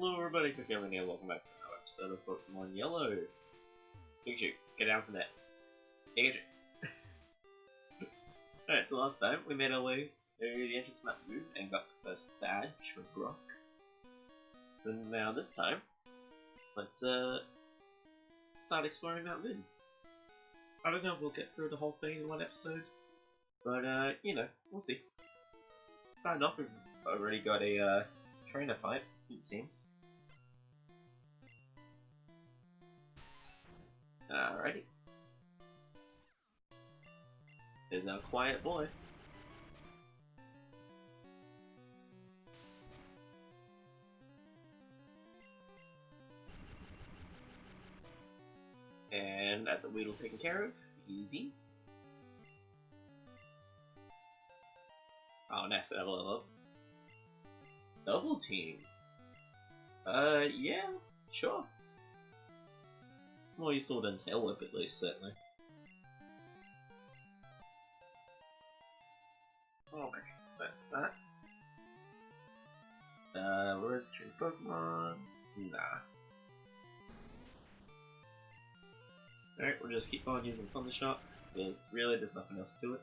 Hello everybody, Pokémon here, welcome back to another episode of Pokemon Yellow. Pikachu, get down from there. Pikachu. Alright, so last time we made our way to the entrance map room and got the first badge from Brock. So now this time, let's start exploring Mount Moon. I don't know if we'll get through the whole thing in one episode, but you know, we'll see. Starting off, we've already got a trainer fight, it seems. Alrighty. There's our quiet boy. And that's a Weedle taken care of. Easy. Oh, nice to level up. Double team. Yeah, sure. Well, you saw than Tail Whip at least, certainly. Okay, that's that. We're training Pokemon. Nah. Alright, we'll just keep on using Thunder Shock, because really there's nothing else to it.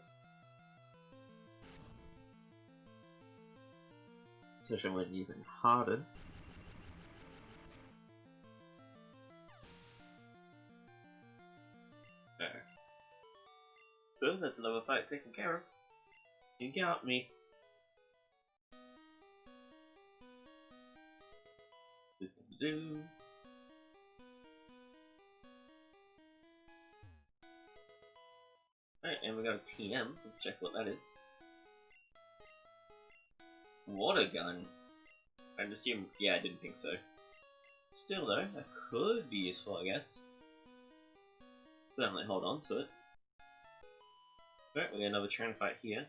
Especially when using Harden. Alright. So, that's another fight taken care of. You got me. Do-do-do. Alright, and we got a TM, let's check what that is. Water gun? I'd assume, yeah, I didn't think so. Still though, that could be useful, I guess. Certainly hold on to it. Alright, we got another trainer fight here.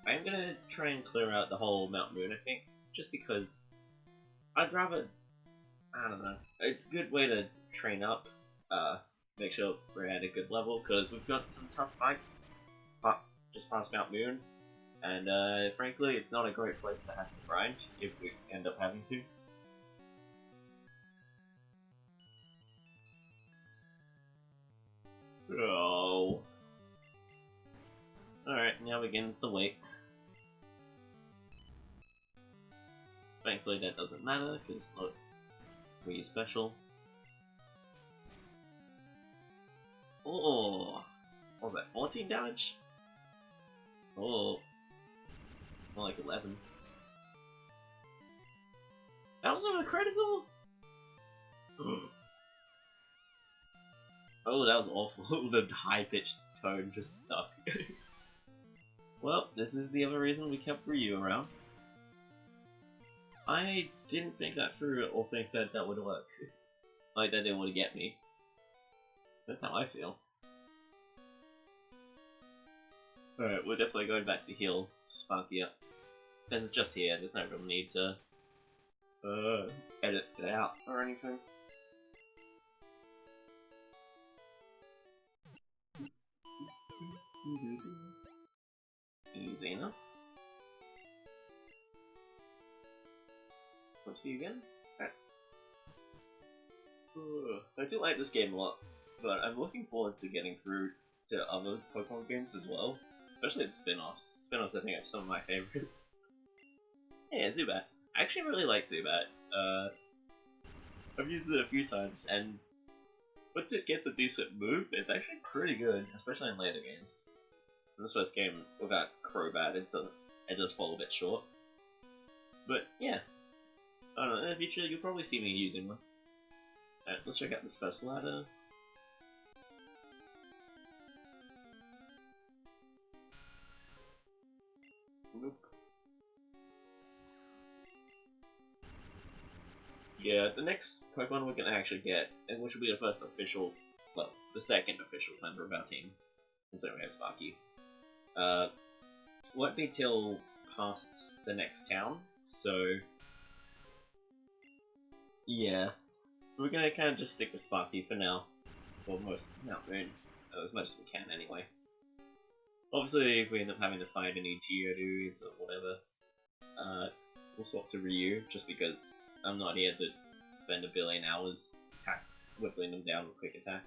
I'm gonna try and clear out the whole Mount Moon, I think, just because I'd rather, I don't know, it's a good way to train up, make sure we're at a good level, because we've got some tough fights just past Mount Moon, and frankly, it's not a great place to have to grind if we end up having to. Oh. Alright, now begins the wait. Thankfully that doesn't matter, because look, we're special. Oh, what was that, 14 damage? Oh, more like 11. That was a critical? Oh, that was awful. The high-pitched tone just stuck. Well, this is the other reason we kept Ryu around. I didn't think that through or think that that would work. Like that it would get me. That's how I feel. Alright, we're definitely going back to heal Sparky up. Since it's just here, there's no real need to edit it out or anything. Easy enough. Let's see you again. Alright. I do like this game a lot, but I'm looking forward to getting through to other Pokemon games as well, especially the spin-offs. Spin-offs I think are some of my favorites. Yeah, Zubat. I actually really like Zubat. I've used it a few times, and once it gets a decent move, it's actually pretty good, especially in later games. In this first game, without Crobat, it does fall a bit short. But yeah, I don't know, in the future you'll probably see me using one. Alright, let's check out this first ladder. Nope. Yeah, the next Pokemon we're gonna actually get, and which will be the first official, well, the second official member of our team, considering we have Sparky, won't be till past the next town, so yeah, we're gonna kind of just stick with Sparky for now, for most Mount Moon, as much as we can anyway. Obviously, if we end up having to fight any Geodudes or whatever, we'll swap to Ryu, just because I'm not here to spend a billion hours whittling them down with quick attack.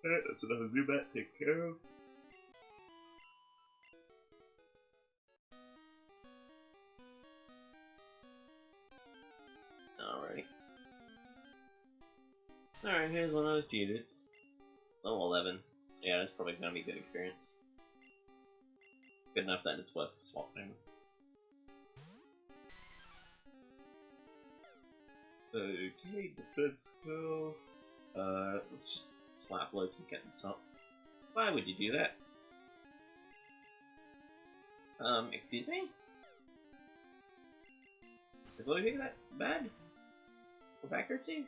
Alright, that's another Zubat taken care of. Alright. Alright, here's one of those Geodudes. Level 11. Yeah, that's probably gonna be a good experience. Good enough that it's worth swapping. Okay, defense go. Let's just slap low kick at the top. Why would you do that? Excuse me? Is low kick that bad? With accuracy?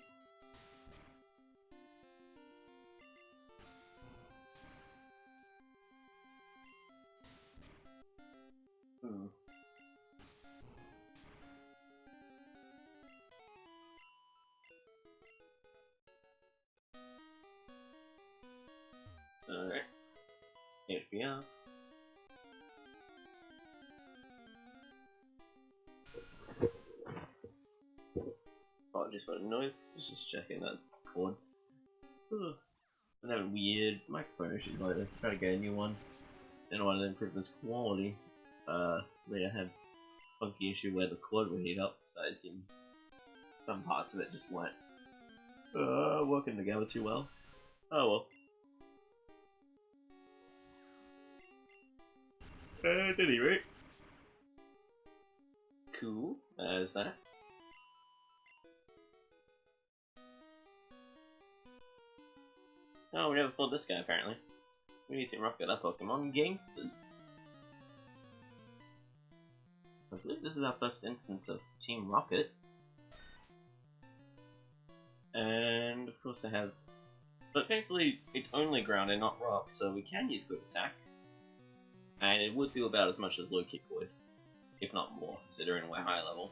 Alright. HP up. Apologies for the noise, just checking that cord. I'm having weird microphone issues lately. Try to get a new one. And I wanted to improve this quality. They had a funky issue where the cord would heat up, so I assume some parts of it just weren't working together too well. Oh well. At any rate. Cool, as that. Oh, we never fought this guy apparently. We need to rocket up Pokemon Gangsters. I believe this is our first instance of Team Rocket. And of course I have... But thankfully it's only ground and not rock, so we can use quick attack. And it would do about as much as low kick would. If not more, considering we're high level.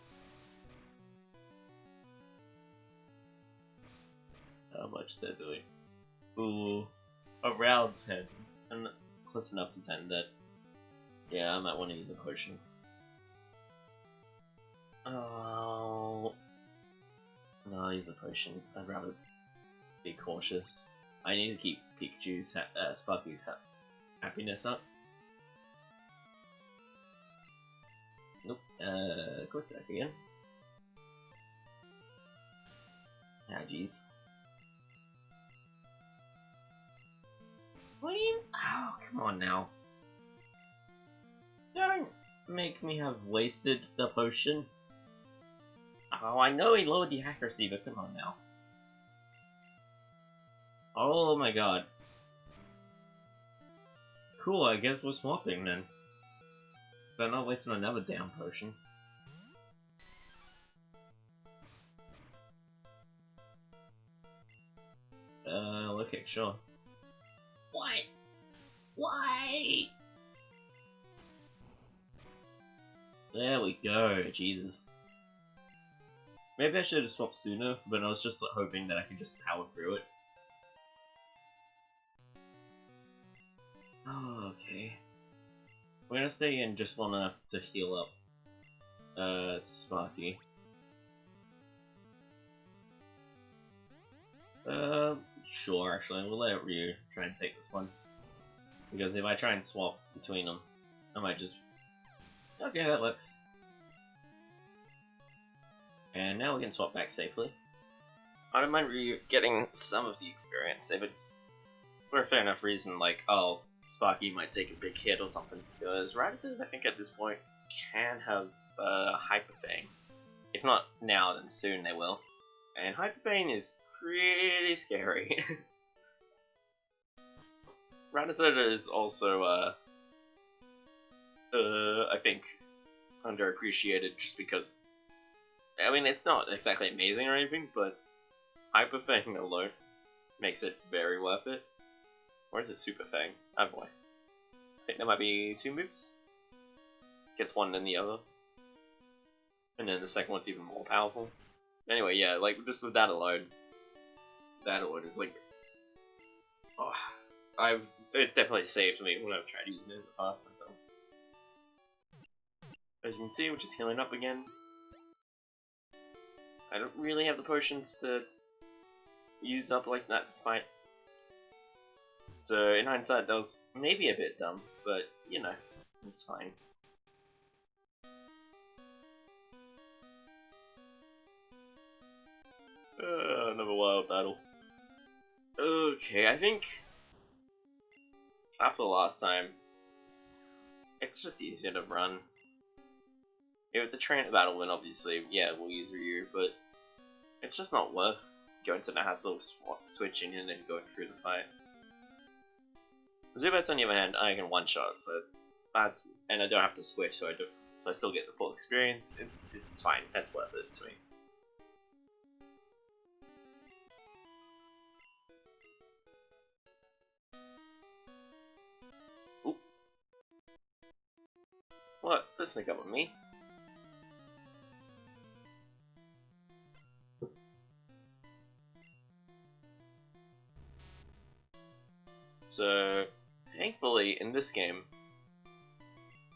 How much is that doing? Ooh, around 10. And close enough to 10 that... Yeah, I might want to use a potion. Oh... No, I'll use a potion. I'd rather be cautious. I need to keep Pikachu's, Sparky's happiness up. Nope. Quick attack again. Ah, jeez. What do you... Oh, come on now. Don't make me have wasted the potion. Oh, I know he lowered the accuracy, but come on now. Oh my god. Cool, I guess we're swapping then. But I'm not wasting another damn potion. Okay, sure. What? Why? There we go, Jesus. Maybe I should have swapped sooner, but I was just hoping that I could just power through it. Oh, okay. We're gonna stay in just long enough to heal up Sparky. Sure, actually, we'll let Ryu try and take this one. Because if I try and swap between them, I might just... Okay, that works. And now we can swap back safely. I don't mind Ryu getting some of the experience if it's for a fair enough reason, like, oh, Sparky might take a big hit or something. Because Rattata, I think at this point, can have Hyper Fang. If not now, then soon they will. And Hyper Fang is pretty scary. Rattata is also, I think, underappreciated just because, I mean, it's not exactly amazing or anything, but Hyper Fang alone makes it very worth it. Or is it Super Fang? Either way. I think there might be 2 moves. Gets one then the other. And then the second one's even more powerful. Anyway, yeah, like, just with that alone is like... Oh, it's definitely saved me when I've tried using it in the past myself. As you can see, we're just healing up again. I don't really have the potions to use up like that fight. So in hindsight that was maybe a bit dumb, but you know, it's fine. Another wild battle. Okay, I think after the last time, it's just easier to run. If the trainer battle, then obviously, yeah, we'll use Ryu, but it's just not worth going to the hassle of switching and then going through the fight. Zubats, on the other hand, I can one-shot, so that's, and I don't have to squish, so I still get the full experience. It's fine. That's worth it to me. Oop. What? Don't sneak up on me. So, thankfully, in this game,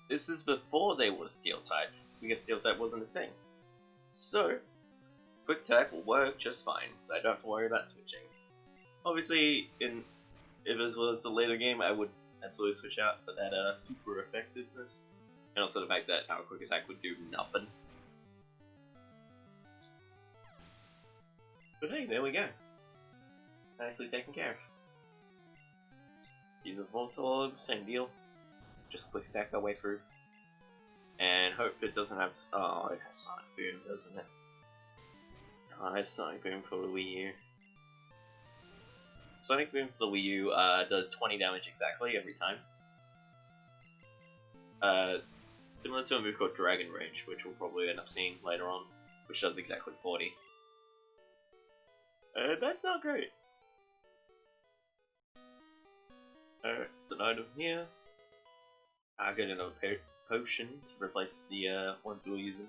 this is before they were Steel type, because Steel type wasn't a thing. So, Quick Attack will work just fine, so I don't have to worry about switching. Obviously, if this was a later game, I would absolutely switch out for that super effectiveness, and also the fact that our Quick Attack would do nothing. But hey, there we go. Nicely taken care of. Use a Voltorb, same deal. Just Quick Attack our way through. And hope it doesn't have... Oh, it has Sonic Boom, doesn't it? Oh, it has Sonic Boom for the Wii U. Sonic Boom for the Wii U does 20 damage exactly every time. Similar to a move called Dragon Rage, which we'll probably end up seeing later on, which does exactly 40. That's not great. It's an item here. I'll get another potion to replace the ones we were using.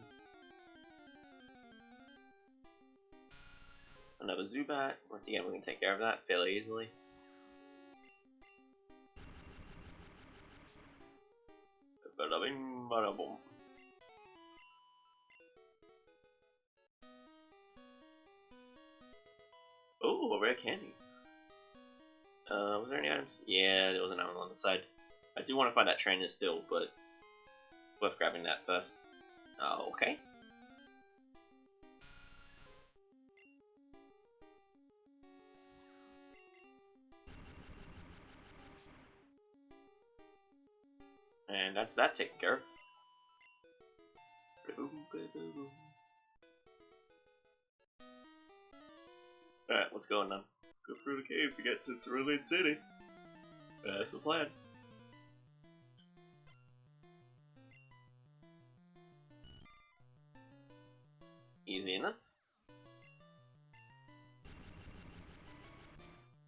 Another Zubat. Once again, we can take care of that fairly easily. Oh, a rare candy. Was there any items? Yeah, there was an item on the side. I do want to find that trainer still, but worth grabbing that first. Oh, okay. And that's that taken care of. Alright, what's going on? Go through the cave to get to Cerulean City. That's the plan. Easy enough.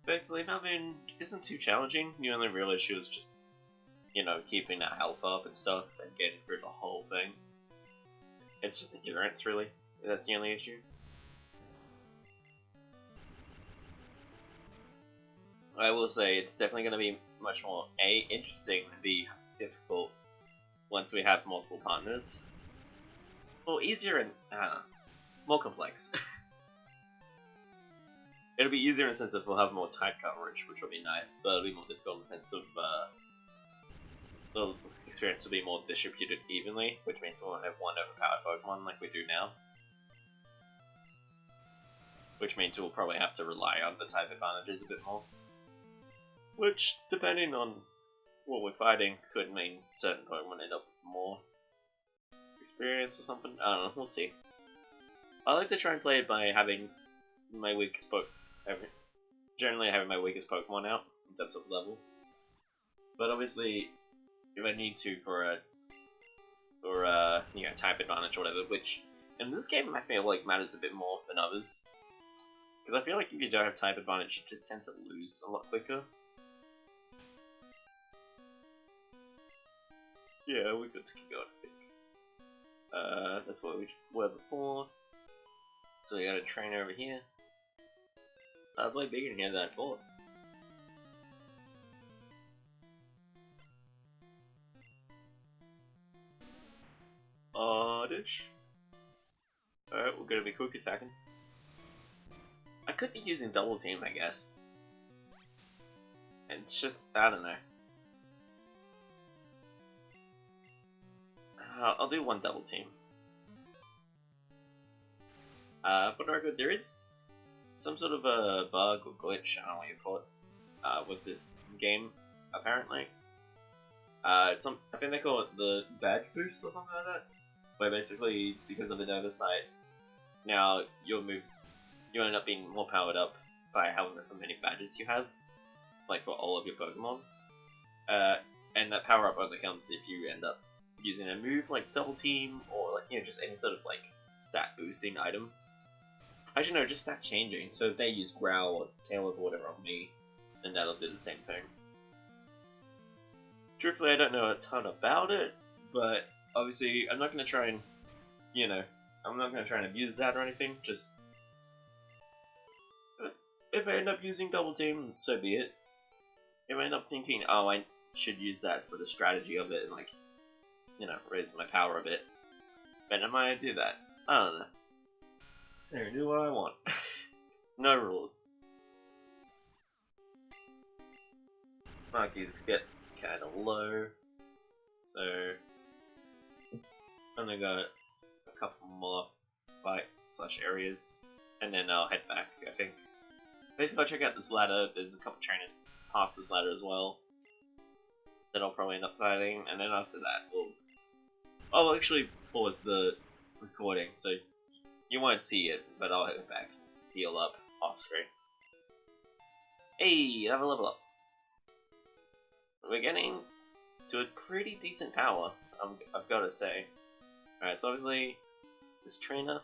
Basically, nothing isn't too challenging. The only real issue is just, you know, keeping our health up and stuff and getting through the whole thing. It's just endurance, really. That's the only issue. I will say it's definitely going to be much more A, interesting, and B, difficult once we have multiple partners. Well, easier and more complex. It'll be easier in the sense of we'll have more type coverage, which will be nice, but it'll be more difficult in the sense of the experience will be more distributed evenly, which means we won't have one overpowered Pokemon like we do now. Which means we'll probably have to rely on the type advantages a bit more. Which, depending on what we're fighting, could mean certain Pokemon end up with more experience or something. I don't know, we'll see. I like to try and play it by having my weakest generally having my weakest Pokemon out in terms of level. But obviously, if I need to for you know, type advantage or whatever, which in this game I feel like matters a bit more than others. Because I feel like if you don't have type advantage, you just tend to lose a lot quicker. Yeah, we're good to keep going, I think. That's what we were before. So we got a trainer over here. I play bigger in here than I thought. Oddish. Alright, we're gonna be quick attacking. I could be using double team, I guess. And it's just, I don't know. I'll do one double team. For the record, there is some sort of a bug or glitch, I don't know what you call it, with this game, apparently. I think they call it the badge boost or something like that. Where basically, because of an oversight, now your moves, you end up being more powered up by however many badges you have, like for all of your Pokemon. And that power up only comes if you end up using a move like double team or like, you know, just any sort of like stat boosting item. Actually no, just stat changing. So if they use Growl or Tail or whatever on me, then that'll do the same thing. Truthfully, I don't know a ton about it, but obviously I'm not gonna try and, you know, I'm not gonna try and abuse that or anything. Just if I end up using double team, so be it. If I end up thinking, oh, I should use that for the strategy of it and like, you know, raise my power a bit, then I might do that. I don't know. I can do what I want. No rules. Markies get kind of low, so only got a couple more fights / areas, and then I'll head back. I think. Basically, I'll check out this ladder. There's a couple trainers past this ladder as well that I'll probably end up fighting, and then after that, I'll actually pause the recording, so you won't see it, but I'll head back, heal up off screen. Hey, have a level up. We're getting to a pretty decent power, I've got to say. Alright, so obviously, this trainer,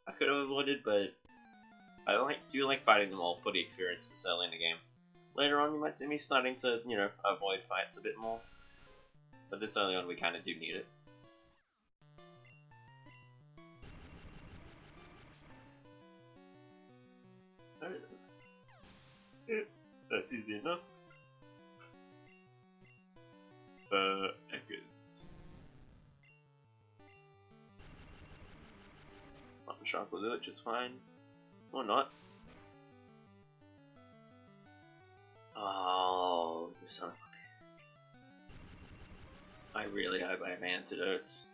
I could have avoided, but I do like fighting them all for the experience this early in the game. Later on, you might see me starting to, you know, avoid fights a bit more. But this early on, we kind of do need it. Alright, that's easy enough. Echoes. Mutton Shark will do it just fine. Or not. Oh, you son of a... I really hope I have antidotes.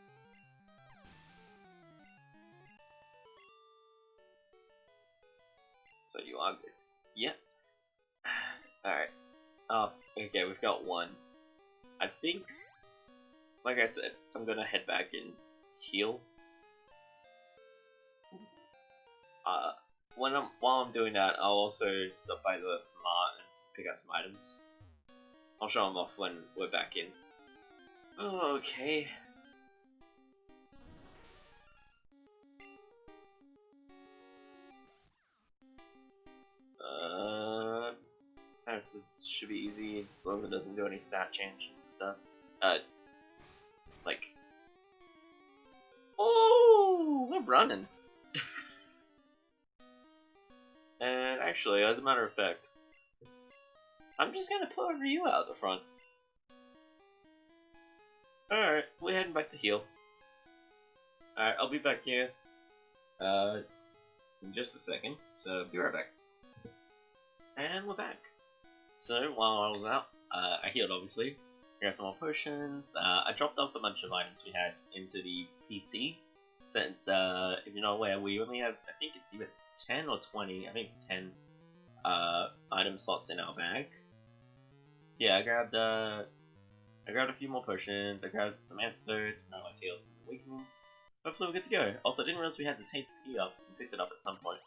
So you are good. Yep. Alright. Oh, okay, we've got one. I think, like I said, I'm gonna head back and heal. While I'm doing that, I'll also stop by the mart and pick up some items. I'll show them off when we're back in. Oh, okay. This should be easy as long as it doesn't do any stat change and stuff. Like... Oh, we're running. And actually, as a matter of fact, I'm just gonna put Ryu out the front. Alright, we're heading back to heal. Alright, I'll be back here in just a second, so be right back. And we're back. So, while I was out, I healed obviously. I got some more potions. I dropped off a bunch of items we had into the PC. Since, if you're not aware, we only have, I think it's either 10 or 20, I think it's 10 item slots in our bag. So yeah, I grabbed a few more potions, I grabbed some antidotes, paralyzed heals, and weakenings. Hopefully we're good to go. Also, I didn't realize we had this HP up and picked it up at some point.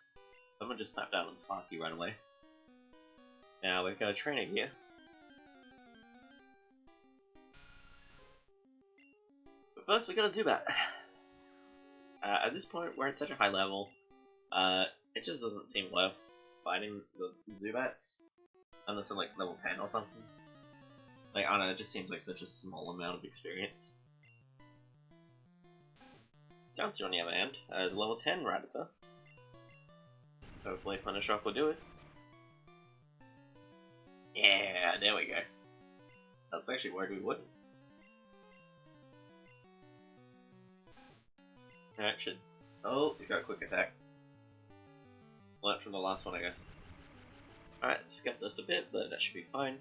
Someone just snapped down on Sparky right away. Now we've got a trainer here. But first we got a Zubat. At this point we're at such a high level, it just doesn't seem worth fighting the Zubats. Unless I'm like level 10 or something. Like, I don't know, it just seems like such a small amount of experience. Bouncer on the other hand, is level 10 Rattata. Hopefully Thunder Shock will do it. Yeah, there we go. That's actually worried we wouldn't. Alright, shit. Oh, we got a quick attack. Learned from the last one, I guess. Alright, skip this a bit, but that should be fine.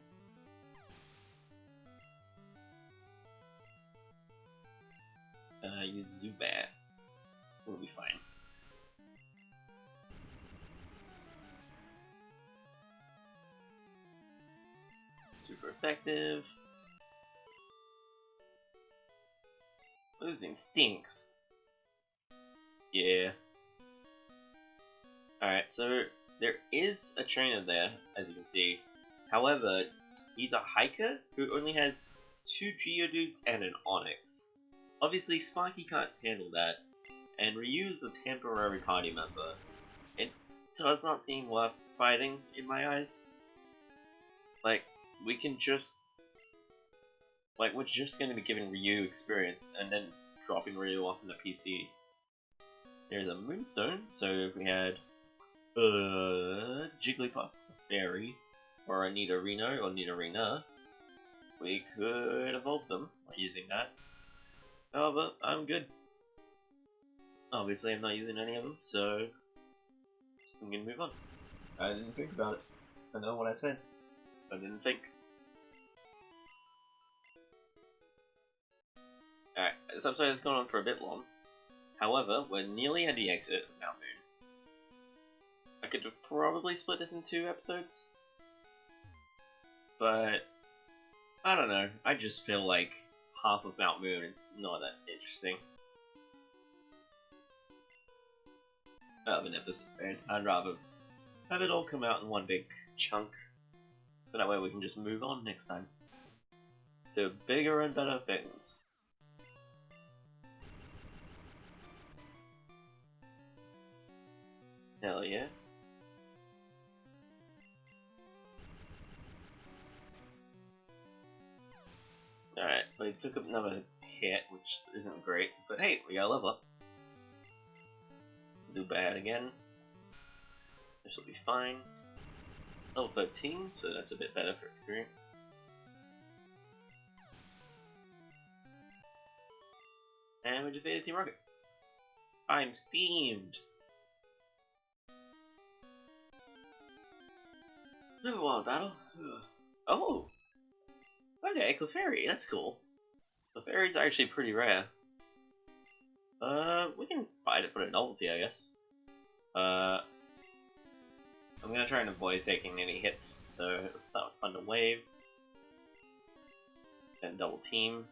Use Zubat. We'll be fine. Super effective. Losing stinks. Yeah. Alright, so there is a trainer there, as you can see. However, he's a hiker who only has 2 Geodudes and an Onix. Obviously, Sparky can't handle that, and Ryu's a temporary party member. It does not seem worth fighting in my eyes. Like, we can just... Like, we're just going to be giving Ryu experience, and then dropping Ryu off in the PC. There's a Moonstone, so if we had... Jigglypuff, Fairy, or a Nidorino or Nidorina, we could evolve them by using that. Oh, but I'm good. Obviously, I'm not using any of them, so I'm gonna move on. I didn't think about it. I know what I said. I didn't think. Alright, this episode has gone on for a bit long. However, we're nearly at the exit of Mount Moon. I could have probably split this in 2 episodes. But I don't know. I just feel like half of Mount Moon is not that interesting. Of an episode. I'd rather have it all come out in one big chunk, so that way we can just move on next time to bigger and better things. Hell yeah. Alright, we took another hit, which isn't great, but hey, we got a level up. Zubat again. This will be fine. Level 13, so that's a bit better for experience. And we defeated Team Rocket. I'm steamed! Another wild battle. Oh! Okay, Clefairy, that's cool. Clefairy's actually pretty rare. We can fight it for the novelty, I guess. I'm gonna try and avoid taking any hits, so let's start with Thunder Wave. Then Double Team.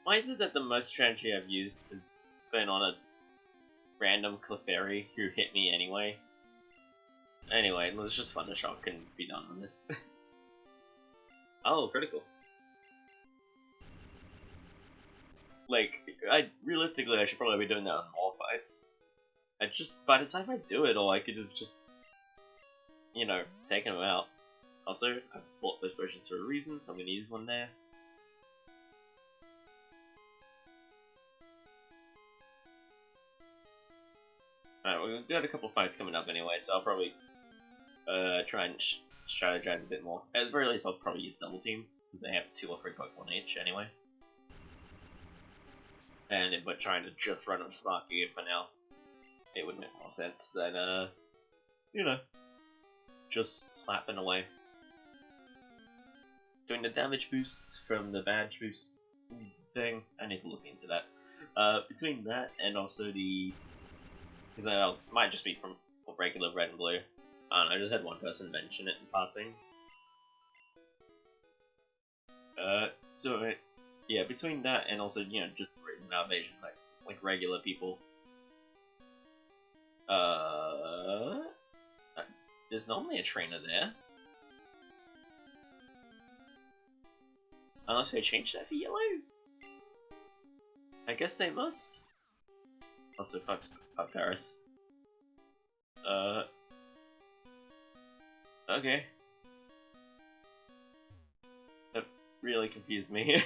Why is it that the most strategy I've used has been on a random Clefairy who hit me anyway? Anyway, let's just Thunder Shock and be done with this. Oh, critical. Like, realistically, I should probably be doing that on more fights. By the time I do it all, I could have just, you know, taken them out. Also, I bought those potions for a reason, so I'm gonna use one there. Alright, we've got a couple fights coming up anyway, so I'll probably try and strategize a bit more. At the very least, I'll probably use Double Team, because they have 2 or 3 Pokemon each anyway. And if we're trying to just run on Sparky for now, it would make more sense than, you know, just slapping away. Doing the damage boosts from the badge boost thing, I need to look into that. Between that and also the... because it might just be for regular red and blue. I don't know, I just had one person mention it in passing. So, yeah, between that and also, you know, just raising our evasion like regular people. There's normally a trainer there. Unless they changed that for yellow? I guess they must. Also, fuck Paris. Okay. That really confused me.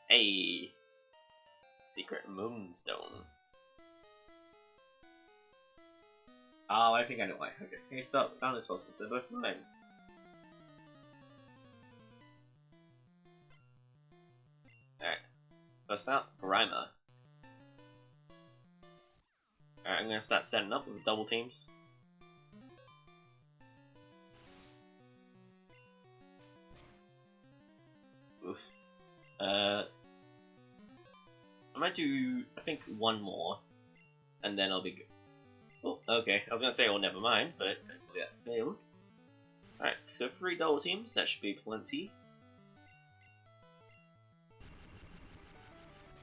Hey! Secret Moonstone. Oh, I think I know why. Okay. Hey, stop. Found this also, they're both mine. Alright. First out, Grimer. Alright, I'm gonna start setting up with double teams. Oof. I might do, I think, one more, and then I'll be good. Oh, okay. I was gonna say, oh, never mind, but hopefully that failed. Alright, so 3 double teams, that should be plenty.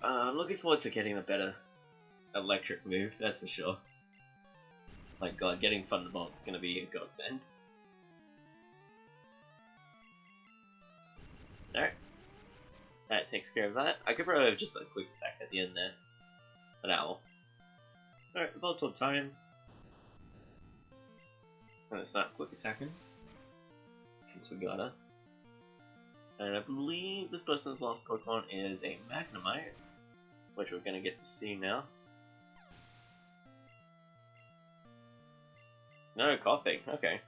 I'm looking forward to getting a better electric move, that's for sure. My god, getting Thunderbolt is gonna be a godsend. Alright. That takes care of that. I could probably have just a quick attack at the end there. An owl. Alright, volatile time. And it's not quick attacking. Since we got her. And I believe this person's last Pokemon is a Magnemite, which we're gonna get to see now. No, Coughing, okay.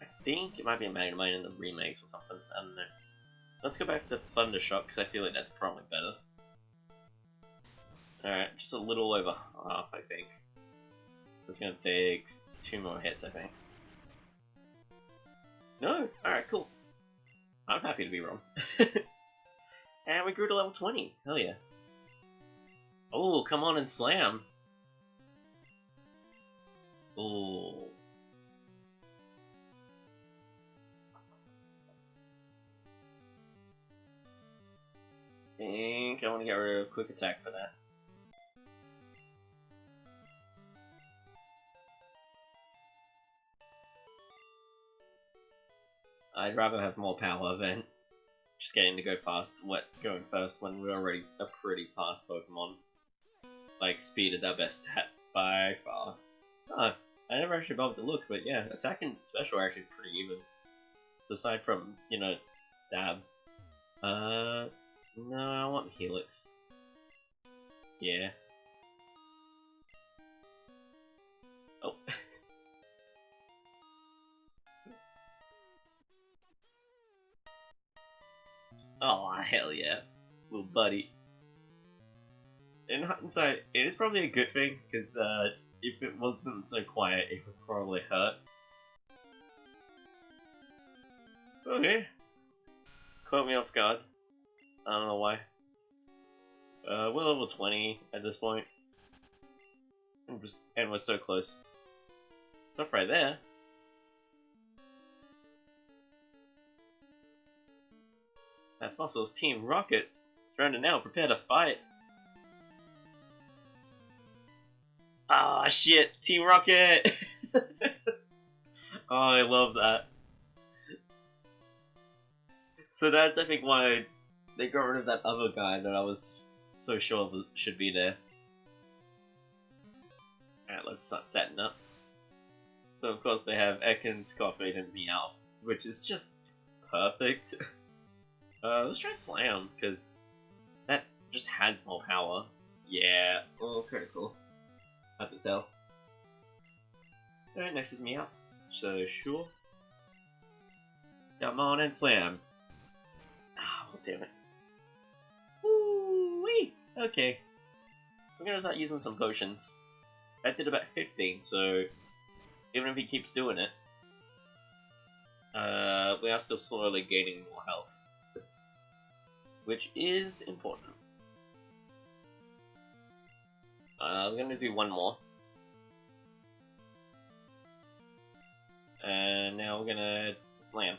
I think it might be a Magnemite in the remakes or something, I don't know. Let's go back to Thundershock, because I feel like that's probably better. Alright, just a little over half, I think. It's gonna take 2 more hits, I think. No! Alright, cool. I'm happy to be wrong. And we grew to level 20. Hell yeah. Oh, come on and slam. Oh. I think I want to get rid of quick attack for that. I'd rather have more power than just getting to go fast, going first when we're already a pretty fast Pokemon. Like, speed is our best stat by far. Oh, I never actually bothered to look, but yeah, attack and special are actually pretty even. So aside from, you know, stab. No, I want Helix. Yeah. Oh. Oh, hell yeah. Little buddy. In hindsight, it is probably a good thing, because if it wasn't so quiet, it would probably hurt. Okay. Caught me off guard. I don't know why. We're level 20 at this point. And we're so close. It's up right there. That Fossil's Team Rockets. Surrounded now, prepare to fight. Ah, shit! Team Rocket! Oh, I love that. So that's, I think, why they got rid of that other guy that I was so sure should be there. Alright, let's start setting up. So, of course, they have Ekans, Coffee, and Meowth, which is just perfect. Let's try Slam, because that just has more power. Yeah, oh, critical. Have to tell. Alright, next is Meowth. So, sure. Come on and Slam. Oh, damn it. Woo-wee! Okay. We're gonna start using some potions. I did about 15, so even if he keeps doing it, we are still slowly gaining more health. Which is important. I'm gonna do one more. And now we're gonna Slam.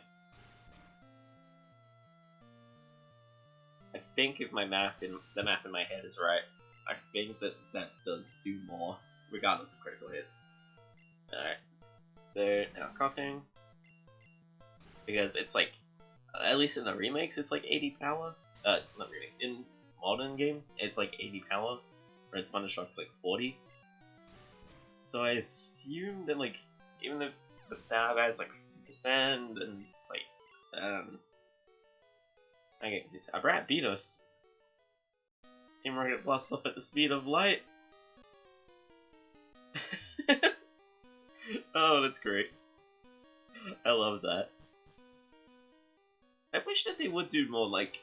I think if the math in my head is right, I think that does do more, regardless of critical hits. Alright. So, now Coughing. Because it's like, at least in the remakes, it's like 80 power. Not remake. In modern games, it's like 80 power. Red Thundershock's like 40. So I assume that, like, even if the stab adds like 50%, and it's like, okay, a rat beat us. Team Rocket blasts off at the speed of light. Oh, that's great. I love that. I wish that they would do more, like,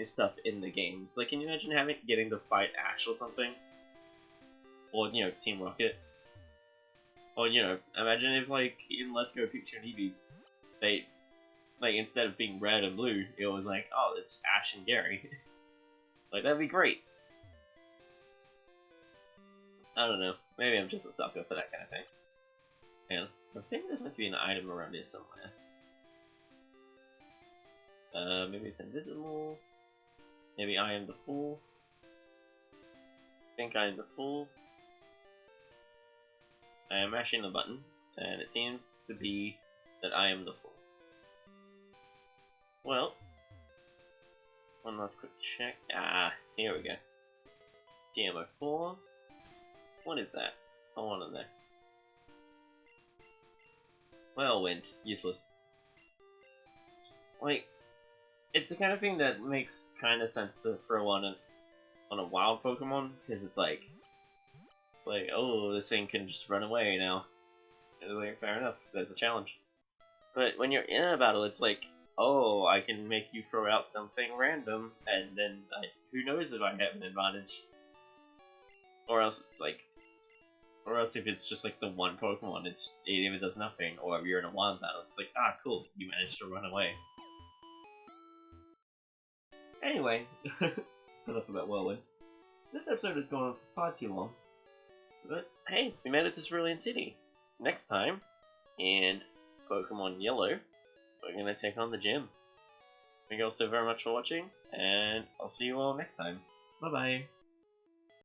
stuff in the games. Like, can you imagine getting to fight Ash or something? Or, you know, Team Rocket? Or, you know, imagine if, like, in Let's Go Pikachu and Eevee, they, like, instead of being red and blue, it was like, oh, it's Ash and Gary. Like, that'd be great. I don't know. Maybe I'm just a sucker for that kind of thing. And I think there's meant to be an item around here somewhere. Maybe it's invisible. Maybe I am the fool. I think I am the fool. I am mashing the button, and it seems to be that I am the fool. Well, one last quick check. Ah, here we go. DMO4. What is that? I want in there. Whirlwind. Useless. Like, it's the kind of thing that makes kind of sense to throw on a wild Pokemon, because it's like, oh, this thing can just run away now. Like, fair enough, there's a challenge. But when you're in a battle, it's like, oh, I can make you throw out something random, and then who knows if I have an advantage. Or else it's like, or else if it's just like the one Pokemon, it either does nothing, or if you're in a wild battle, it's like, ah, cool, you managed to run away. Anyway, enough about Whirlwind. This episode has gone on for far too long. But hey, we made it to Cerulean City. Next time, in Pokemon Yellow, we're gonna take on the gym. Thank you all so very much for watching, and I'll see you all next time. Bye bye.